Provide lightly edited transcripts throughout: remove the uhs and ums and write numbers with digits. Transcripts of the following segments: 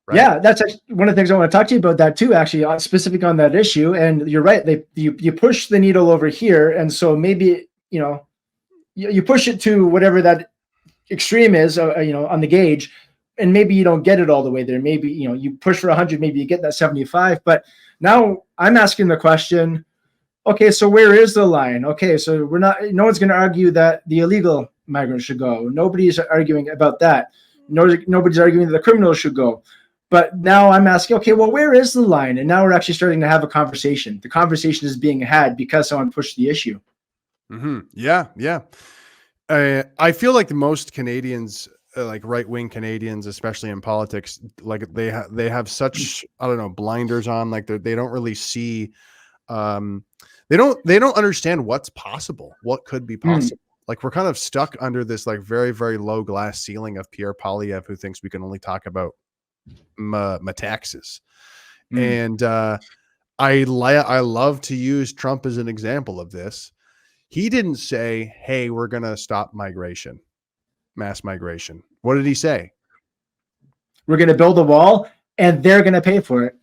right? Yeah, that's one of the things I want to talk to you about that too, actually, specific on that issue. And you're right. You push the needle over here. And so maybe, you push it to whatever that extreme is, on the gauge, and maybe you don't get it all the way there. Maybe, you push for 100, maybe you get that 75. But now I'm asking the question, okay, so where is the line? Okay, so no one's going to argue that the illegal migrants should go. Nobody's arguing about that. Nobody's arguing that the criminals should go. But now I'm asking, okay, well, where is the line? And now we're actually starting to have a conversation. The conversation is being had because someone pushed the issue. Mm-hmm. Yeah, yeah. I feel like the most Canadians, like right-wing Canadians, especially in politics, like they have such, I don't know, blinders on. Like they don't really see, they don't understand what's possible, what could be possible. Like we're kind of stuck under this like very, very low glass ceiling of Pierre Poilievre, who thinks we can only talk about my taxes. And I love to use Trump as an example of this. He didn't say, hey, we're going to stop migration, mass migration. What did he say? We're going to build a wall and they're going to pay for it.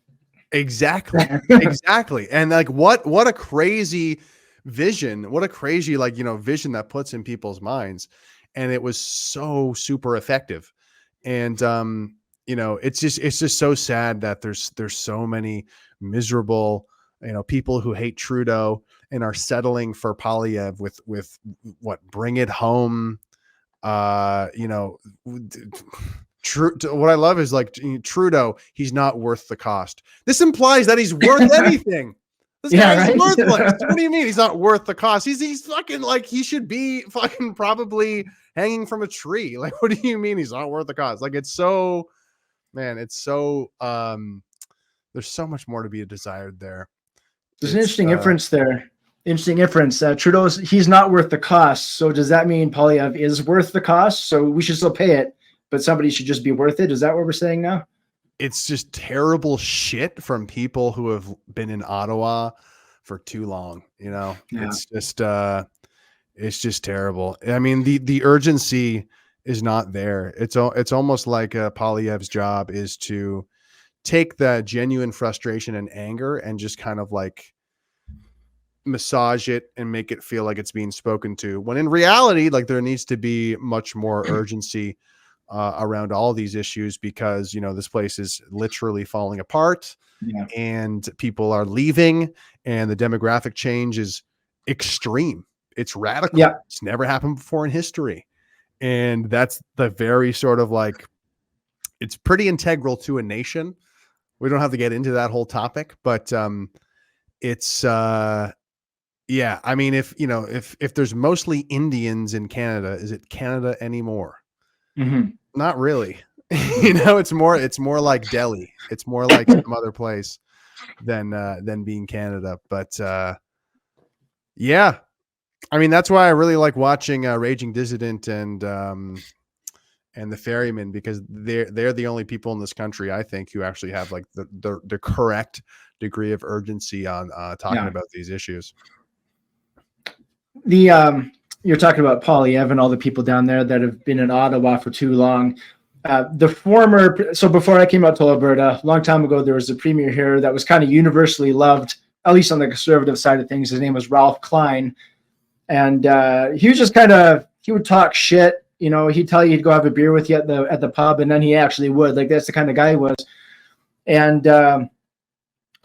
Exactly. Exactly. And like, what a crazy vision, what a crazy, like, vision that puts in people's minds. And it was so super effective. And, it's just so sad that there's so many miserable, people who hate Trudeau and are settling for Poilievre with what, bring it home. What I love is like Trudeau, he's not worth the cost. This implies that he's worth anything. This guy is worthless. What do you mean he's not worth the cost? He's fucking like, he should be fucking probably hanging from a tree. Like, what do you mean he's not worth the cost? Like, it's so, man, it's so, there's so much more to be desired there. There's an interesting inference there. Interesting inference. He's not worth the cost. So does that mean Poilievre is worth the cost? So we should still pay it, but somebody should just be worth it. Is that what we're saying now? It's just terrible shit from people who have been in Ottawa for too long. Yeah. It's just terrible. I mean, the urgency is not there. It's almost like Poilievre's job is to take the genuine frustration and anger and just kind of like massage it and make it feel like it's being spoken to, when in reality, like there needs to be much more urgency around all these issues, because this place is literally falling apart and people are leaving and the demographic change is extreme. It's radical. It's never happened before in history. And that's the very sort of like, it's pretty integral to a nation. We don't have to get into that whole topic, but it's yeah. I mean, if there's mostly Indians in Canada, is it Canada anymore? Mm-hmm. Not really. It's more like Delhi. It's more like some other place than being Canada. But yeah, I mean, that's why I really like watching Raging Dissident and the Ferryman, because they're the only people in this country, I think, who actually have like the correct degree of urgency on talking about these issues. You're talking about Poilievre and all the people down there that have been in Ottawa for too long. So before I came out to Alberta, a long time ago, there was a premier here that was kind of universally loved, at least on the conservative side of things. His name was Ralph Klein. And he was just he would talk shit. He'd tell you he'd go have a beer with you at the pub, and then he actually would. Like, that's the kind of guy he was. And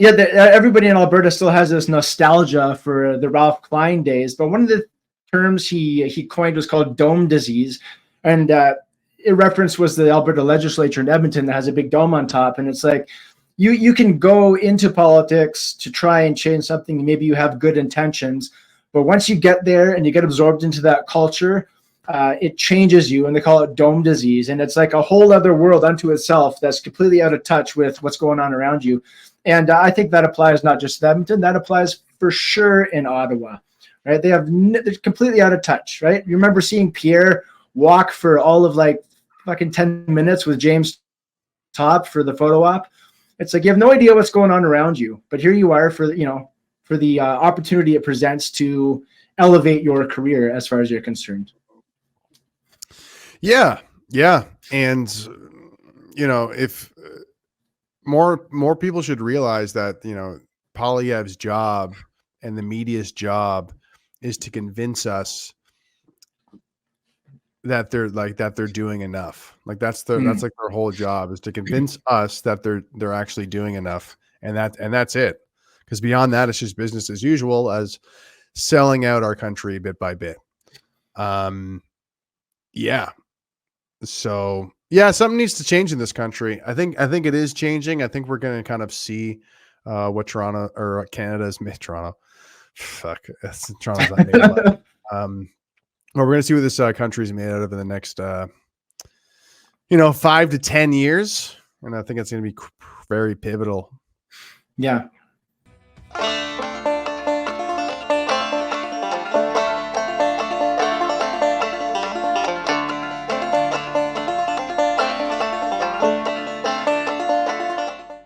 everybody in Alberta still has this nostalgia for the Ralph Klein days. But one of the terms he coined was called dome disease. And it reference was the Alberta legislature in Edmonton that has a big dome on top. And it's like, you can go into politics to try and change something. Maybe you have good intentions, but once you get there and you get absorbed into that culture, it changes you, and they call it dome disease. And it's like a whole other world unto itself that's completely out of touch with what's going on around you. And I think that applies not just to Edmonton, that applies for sure in Ottawa, right? They're completely out of touch, right? You remember seeing Pierre walk for all of like fucking 10 minutes with James Top for the photo op. It's like, you have no idea what's going on around you, but here you are for the opportunity it presents to elevate your career as far as you're concerned. Yeah. And, if more people should realize that, you know, Poilievre's job and the media's job is to convince us that they're doing enough. Like that's like their whole job, is to convince us that they're actually doing enough. And that's it. Because beyond that, it's just business as usual, as selling out our country bit by bit. Yeah. So yeah, something needs to change in this country. I think it is changing. I think we're going to kind of see what Toronto or Canada's Toronto. Fuck, Toronto's not made of. Well, we're going to see what this country's made out of in the next, 5 to 10 years. And I think it's going to be very pivotal. Yeah.